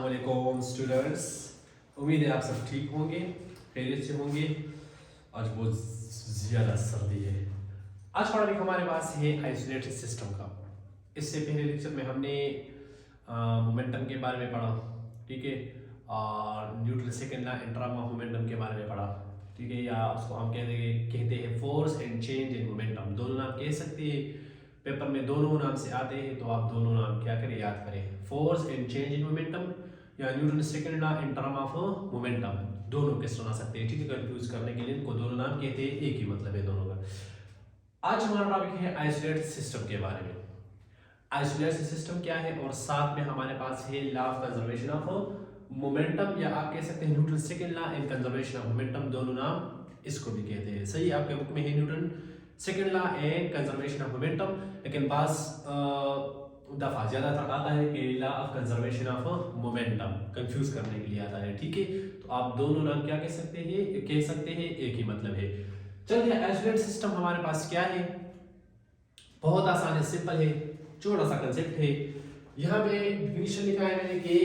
अस्सलाम स्टूडेंट्स, उम्मीद है आप सब ठीक होंगे, खैरियत से होंगे। आज बहुत ज़्यादा सर्दी है। आज का टॉपिक हमारे पास है आइसोलेटेड सिस्टम का। इससे पहले लेक्चर में हमने मोमेंटम के बारे में पढ़ा, ठीक है, और न्यूटन सेकेंड लॉ इंट्रामा मोमेंटम के बारे में पढ़ा, ठीक है, या उसको हम कहते हैं force and change in momentum. दोनों नाम कह सकते हैं, पेपर में दोनों नाम से आते हैं, तो आप दोनों नाम क्या करें, याद करें, force and change in momentum या Newton second law in term of momentum. दोनों के सुना सकते हैं, ठीक है। कंफ्यूज करने के लिए इनको दोनों नाम कहते हैं, एक ही मतलब है दोनों का। आज हमारा टॉपिक है आइसोलेटेड सिस्टम के बारे में। आइसोलेटेड सिस्टम क्या है, और साथ में हमारे पास है law of conservation of momentum, या आप कह सकते हैं Newton second law in conservation of momentum. दोनों नाम इसको भी कहते हैं। सही, आपके बुक में है Newton second law and conservation of momentum, लेकिन दफा ज्यादातर आता है कि law of conservation of momentum, confuse करने के लिए आता है, ठीक है। तो आप दोनों नाम क्या कह सकते हैं, एक ही मतलब है। चलिए, आइसोलेटेड सिस्टम हमारे पास क्या है, बहुत आसान है, सिंपल है, छोटा सा कंसेप्ट है। यहाँ पे डिफिनिशन लिखा है मैंने कि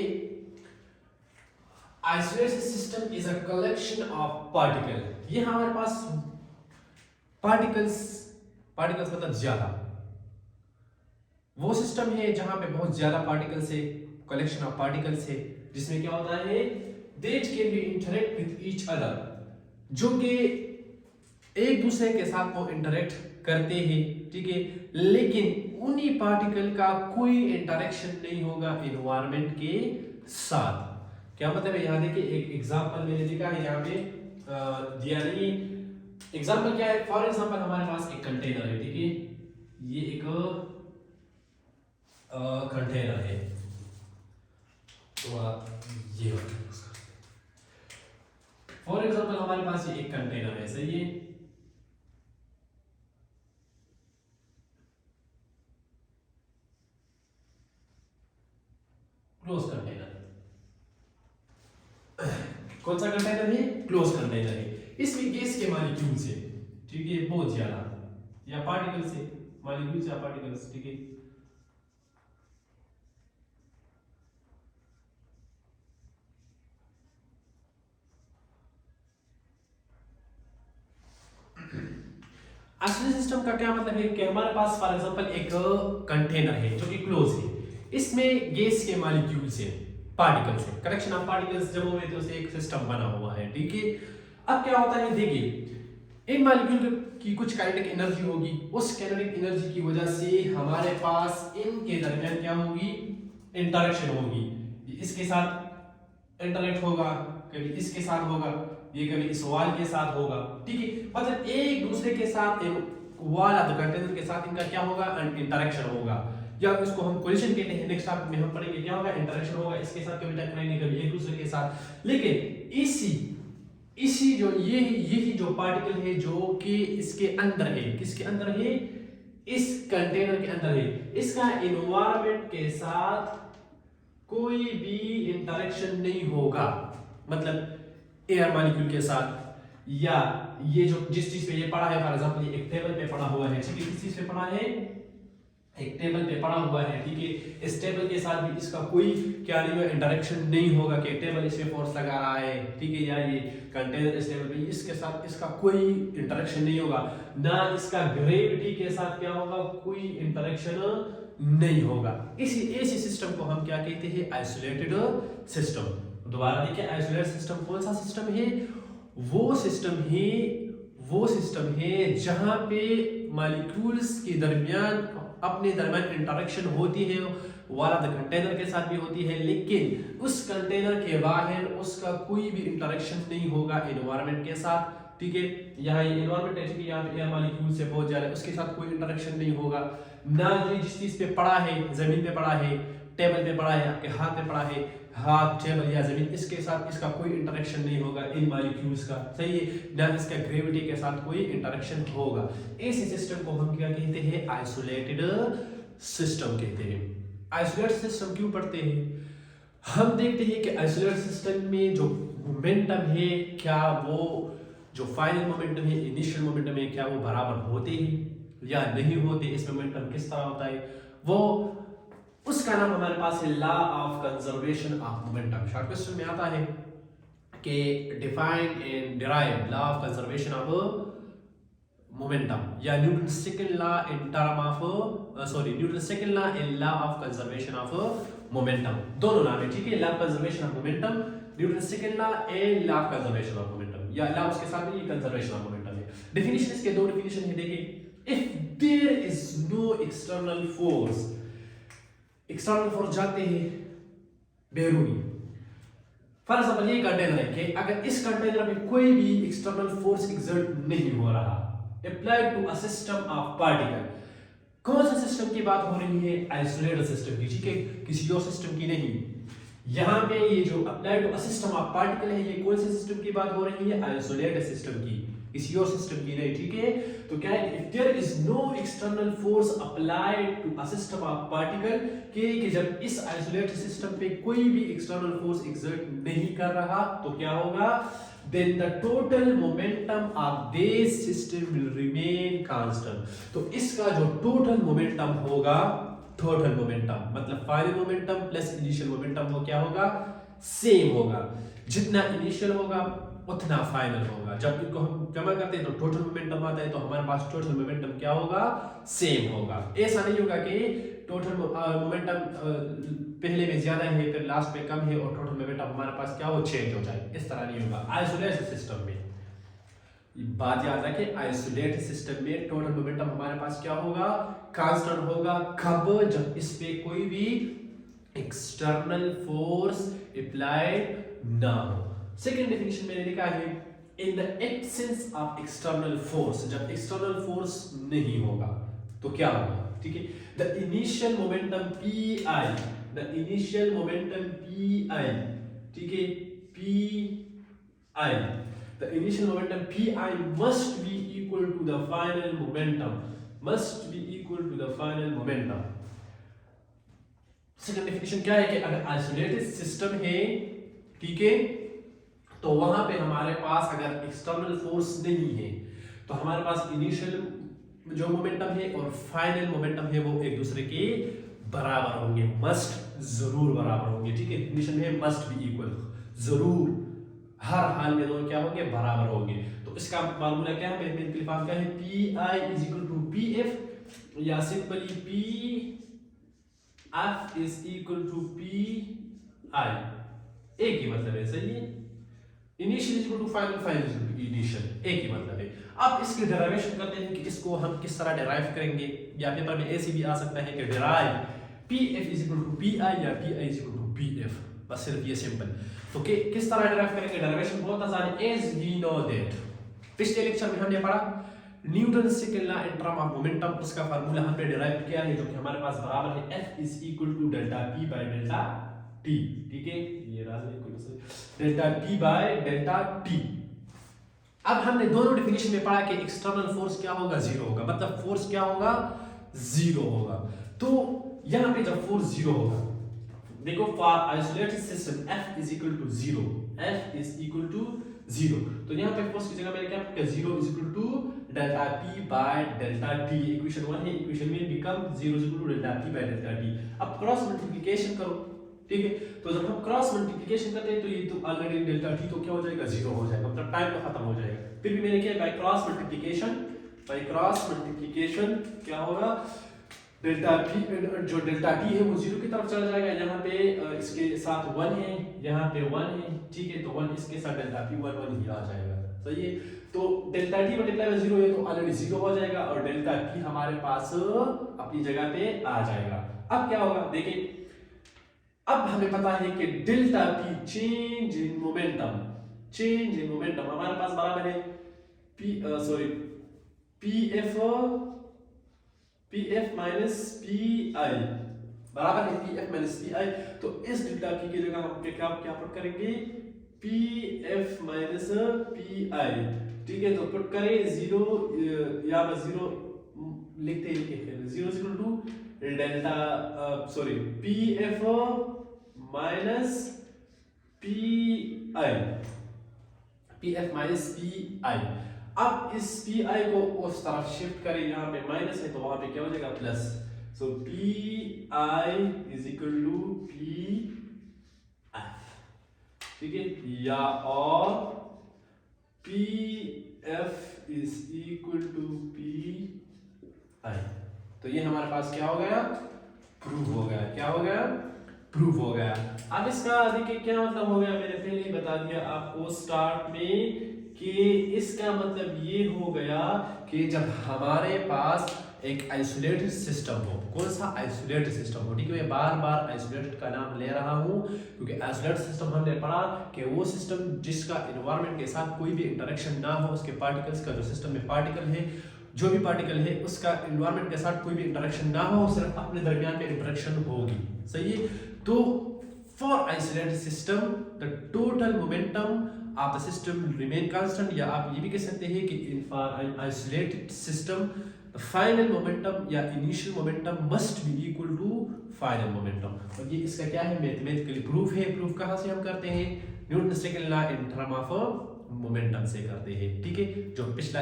isolated system is a collection of particle. ये हमारे पास पार्टिकल्स मतलब ज्यादा, वो सिस्टम है जहां पे बहुत ज्यादा पार्टिकल्स है, कलेक्शन ऑफ पार्टिकल्स है, जिसमें क्या होता है, that can be interact with each other, जो कि एक दूसरे के साथ वो इंटरेक्ट करते हैं, ठीक है, लेकिन उन्हीं पार्टिकल का कोई इंटरेक्शन नहीं होगा एनवायरनमेंट के साथ। क्या मतलब है, यहाँ देखिए एक एग्जांपल मैंने लिखा है, यहाँ पे दिया नहीं। एग्जांपल क्या है, फॉर एग्जांपल हमारे पास एक कंटेनर है, ठीक है, ये एक कंटेनर है, तो ये फॉर एग्जांपल हमारे पास ये एक कंटेनर है, सही है। क्लोज कंटेनर, कौन सा कंटेनर है, क्लोज कंटेनर है। इसमें गैस के मॉलिक्यूल्स है, ठीक है, बहुत ज्यादा, या पार्टिकल्स है, मॉलिक्यूल्स या पार्टिकल्स, ठीक है। आइसोलेटेड सिस्टम का क्या मतलब है कि हमारे पास फॉर एग्जांपल एक कंटेनर है जो कि क्लोज है, इसमें गैस के मॉलिक्यूल्स है, पार्टिकल्स है, कलेक्शन ऑफ पार्टिकल्स जब हुए तो एक सिस्टम बना हुआ है, ठीक है। अब क्या होता है, देखिए, इन मॉलिक्यूल की कुछ काइनेटिक एनर्जी होगी, उस काइनेटिक एनर्जी की वजह से हमारे पास इनके दरमियान क्या होगी, इंटरेक्शन होगी। इसके साथ इंटरेक्ट होगा, कभी इसके साथ होगा, ये कभी इस वॉल के साथ होगा, ठीक है। मतलब एक दूसरे के साथ, एक वॉल ऑफ द कंटेनर के साथ इनका क्या होगा, इंटरेक्शन होगा, या इसको हम कोलिजन कहते हैं। नेक्स्ट टॉपिक में हम पढ़ेंगे क्या होगा, इंटरेक्शन होगा, इसके साथ कभी टकराएंगे, कभी एक दूसरे के साथ। लेकिन इसी जो यही जो पार्टिकल है जो कि इसके अंदर है, किसके अंदर है, इस कंटेनर के अंदर है, इसका एनवायरनमेंट के साथ कोई भी इंटरेक्शन नहीं होगा। मतलब एयर मॉलिक्यूल के साथ, या ये जो जिस चीज पे ये पड़ा है, फॉर एग्जांपल ये एक टेबल पे पड़ा हुआ है, ठीक है, किस चीज पे पड़ा है, एक टेबल पे पड़ा हुआ है, ठीक है। इस टेबल के साथ भी इसका कोई क्या नहीं है, इंटरेक्शन नहीं होगा कि टेबल इस पे फोर्स लगा रहा है, ठीक है, या ये कंटेनर इस टेबल पे, इसके साथ इसका कोई इंटरेक्शन नहीं होगा, ना इसका ग्रेविटी के साथ क्या होगा, कोई इंटरेक्शन नहीं होगा। इसी सिस्टम को हम क्या कहते हैं, आइसोलेटेड सिस्टम। दोबारा देखिए, आइसोलेटेड सिस्टम कौन सा सिस्टम है, वो सिस्टम है जहां पे मॉलिक्यूल्स के दरमियान अपने दरमियान इंटरेक्शन होती है, वाला द कंटेनर के साथ भी होती है, लेकिन उस कंटेनर के बाहर उसका कोई भी इंटरेक्शन नहीं होगा एनवायरनमेंट के साथ, ठीक है। यहाँ ये एनवायरनमेंट है, ठीक है, यहाँ पे एयर मॉलिक्यूल से बहुत ज्यादा, उसके साथ कोई इंटरेक्शन नहीं होगा। ना ये जिस चीज पे पड़ा है, जमीन पे पड़ा है, टेबल पे पड़ा है, आपके हाथ पे पड़ा है, हाथ, टेबल या जमीन, इसके साथ इसका कोई इंटरेक्शन नहीं होगा इन मॉलिक्यूल्स का, सही है, ना इसका ग्रेविटी के साथ कोई इंटरेक्शन होगा। इस सिस्टम को हम क्या कहते हैं, आइसोलेटेड सिस्टम कहते हैं। आइसोलेटेड सिस्टम क्यों पढ़ते हैं, हम देखते हैं कि आइसोलेटेड सिस्टम में जो मोमेंटम है, क्या वो जो फाइनल मोमेंटम है, इनिशियल मोमेंटम है, क्या वो बराबर होते हैं या नहीं होते, इस मोमेंटम किस तरह होता है, वो उसका नाम हमारे पास है law of conservation of momentum. Short question में आता है कि define and derive law of conservation of momentum या Newton second law in term of Newton second law in law of conservation of momentum, दोनों नाम है, ठीक है। Law of conservation of momentum, Newton second law and law of conservation of momentum, या law उसके साथ में ये कंजर्वेशन ऑफ मोमेंटम है। डेफिनेशन इसके दो डेफिनेशन है, देखिए। If there is no external force, external force जाते हैं बैरूनी, फॉर एग्जांपल ये कंटेनर है कि अगर इस कंटेनर में कोई भी एक्सटर्नल फोर्स एक्सर्ट नहीं हो रहा, applied to a system of particle, कौन सा सिस्टम की बात हो रही है? आइसोलेटेड सिस्टम की, ठीक है, किसी और सिस्टम की नहीं। यहाँ पे ये जो applied to a system of particle है, ये कौन से सिस्टम की बात हो रही है? आइसोलेटेड सिस्टम की, किसी और सिस्टम की नहीं, ठीक है। तो क्या है, if there is no external force applied to a system of particle, कि जब इस आइसोलेटेड सिस्टम पे कोई भी एक्सटर्नल फोर्स एक्सर्ट नहीं कर रहा, तो क्या होगा? then the total momentum of this system will remain constant। तो इसका जो टोटल मोमेंटम होगा, टोटल मोमेंटम मतलब final momentum plus initial momentum हो क्या होगा? सेम होगा। जितना इनिशियल होगा उतना फाइनल होगा। जब इनको हम जमा करते हैं तो टोटल मोमेंटम आता है, तो हमारे पास टोटल मोमेंटम क्या होगा? सेम होगा। ऐसा नहीं होगा कि टोटल मोमेंटम पहले में ज्यादा है फिर लास्ट में कम है और टोटल मोमेंटम हमारे पास क्या हो, चेंज हो जाए, इस तरह नहीं होगा आइसोलेटेड सिस्टम में। बात याद रखें, आइसोलेटेड सिस्टम में टोटल मोमेंटम हमारे पास क्या होगा? कांस्टेंट होगा। कब? जब इस पे कोई भी एक्सटर्नल फोर्स अप्लाइड ना हो। सेकेंड डेफिनेशन मैंने लिखा है, in the absence of external force, जब एक्सटर्नल फोर्स नहीं होगा तो क्या होगा, ठीक है। The initial momentum Pi, the initial momentum Pi, ठीक है, Pi, the initial momentum Pi must be equal to the final momentum, must be equal to the final momentum। Second definition क्या है कि अगर आइसोलेटेड सिस्टम है, ठीक है, तो वहां पे हमारे पास अगर एक्सटर्नल फोर्स नहीं है तो हमारे पास इनिशियल जो मोमेंटम है और फाइनल मोमेंटम है वो एक दूसरे के बराबर होंगे, मस्ट जरूर बराबर होंगे, ठीक है। डेफिनेशन है मस्ट बी इक्वल, जरूर हर हाल में दोनों क्या होंगे? बराबर होंगे। तो इसका फार्मूला क्या है? मैथमेटिकल फॉर्म क्या है? Pi is equal to Pf, या simply Pf is equal to Pi, एक ही मतलब है, सही है। Initial is equal to final, final is equal to initial, एक ही मतलब है। अब इसकी डेरिवेशन करते हैं कि इसको हम किस तरह डेराइव करेंगे, या पेपर में ऐसे भी आ सकता है कि derive Pf is equal to Pi या Pi is equal to Pf, बस सिर्फ ये सिंपल। तो किस तरह डेराइव करेंगे? डेरिवेशन बहुत आसान है। एज वी नो दैट, पिछले लेक्चर में हमने पढ़ा Newton second law in term of momentum, उसका फार्मूला हमने डेराइव किया है जो कि हमारे पास बराबर है F is equal to delta P by delta T, ठीक है, ये रहा कोई मसला, delta P by delta T। अब हमने दोनों डेफिनेशन में पढ़ा कि एक्सटर्नल फोर्स क्या होगा? जीरो होगा, मतलब फोर्स क्या होगा? जीरो होगा। तो यहां पे जब फोर्स जीरो होगा, देखो for isolated system F is equal to zero, F is equal to zero, तो यहाँ पे फोर्स की जगह मैंने क्या किया? Zero is equal to delta P by delta T, equation 1 है, इक्वेशन में become zero is equal to delta P by delta T। अब क्रॉस मल्टीप्लिकेशन करो, ठीक है, तो जब हम क्रॉस मल्टीप्लिकेशन करते हैं तो ये तो ऑलरेडी डेल्टा T तो क्या हो जाएगा? जीरो हो जाएगा, मतलब टाइम तो खत्म हो जाएगा। फिर भी मैंने किया by cross multiplication, by cross multiplication क्या होगा? डेल्टा P, जो डेल्टा T है वो जीरो की तरफ चला जाएगा, यहाँ पे इसके साथ 1 है, यहाँ पे 1 है, ठीक है, तो 1 इसके साथ डेल्टा P 1 1 ही आ जाएगा, सही है। तो delta T multiply by zero है तो ऑलरेडी जीरो हो जाएगा और डेल्टा P हमारे पास अपनी जगह पे आ जाएगा। अब क्या होगा? देखिए, अब हमें पता है कि delta P change in momentum, change in momentum हमारे पास बराबर है Pf माइनस Pi, बराबर है Pf माइनस Pi। तो इस डेल्टा P की जगह हम क्या पुट करेंगे? Pf माइनस Pi, ठीक है, तो पुट करें जीरो, या बस जीरो लिखते हैं, zero equal to delta Pf minus Pi, Pf minus Pi। अब इस Pi को उस तरफ शिफ्ट करें, यहाँ पे माइनस है तो वहां पे क्या हो जाएगा? Plus, so P I is equal to P F, ठीक है, या और P F is equal to P I. तो ये हमारे पास क्या हो गया, प्रूव हो गया। क्या हो गया, प्रूव हो गया। अब इसका देखिए क्या मतलब हो गया, मैंने पहले ही बता दिया आपको स्टार्ट में कि इसका मतलब ये हो गया कि जब हमारे पास एक आइसोलेटेड सिस्टम हो, कौन सा आइसोलेटेड सिस्टम हो, ठीक है, मैं बार बार आइसोलेटेड का नाम ले रहा हूँ क्योंकि आइसोलेटेड सिस्टम हमने पढ़ा कि वो सिस्टम जिसका एनवायरनमेंट के साथ कोई भी इंटरेक्शन ना हो, उसके पार्टिकल्स का जो सिस्टम में पार्टिकल है, जो भी पार्टिकल है उसका एनवायरनमेंट के साथ कोई भी इंटरेक्शन ना हो, सिर्फ अपने दरमियान में इंटरेक्शन होगी, सही है। तो for isolated system the total momentum of the system remain constant, या आप ये भी कह सकते हैं कि in for isolated system the final momentum या initial momentum must be equal to final momentum. और ये इसका क्या है, मैथमेटिकली प्रूफ है। प्रूफ कहाँ से हम करते हैं, Newton second law in term of momentum से करते हैं, ठीक है। जो पिछला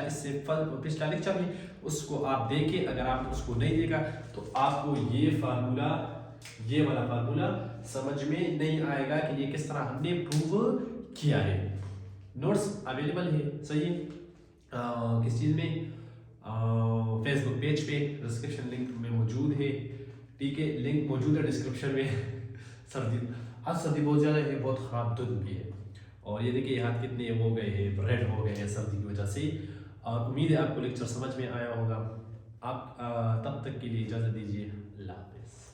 पिछला लेक्चर है उसको आप देखिए, अगर आप उसको नहीं देखा तो आपको ये फार्मूला, ये वाला फार्मूला समझ में नहीं आएगा कि ये किस तरह हमने प्रूव किया है। नोट्स अवेलेबल है, सही है, किस चीज़ में, फेसबुक पेज पे डिस्क्रिप्शन लिंक में मौजूद है, ठीक है, लिंक मौजूद है डिस्क्रिप्शन में। सर्दी, आज सर्दी बहुत ज़्यादा है, बहुत ख़राब धुंध भी है, और ये देखिए हाथ कितने हो गए हैं, रेड हो गए हैं सर्दी की वजह से। और उम्मीद है आपको लेक्चर समझ में आया होगा। आप तब तक के लिए इजाज़त दीजिए, अल्लाह हाफ़िज़।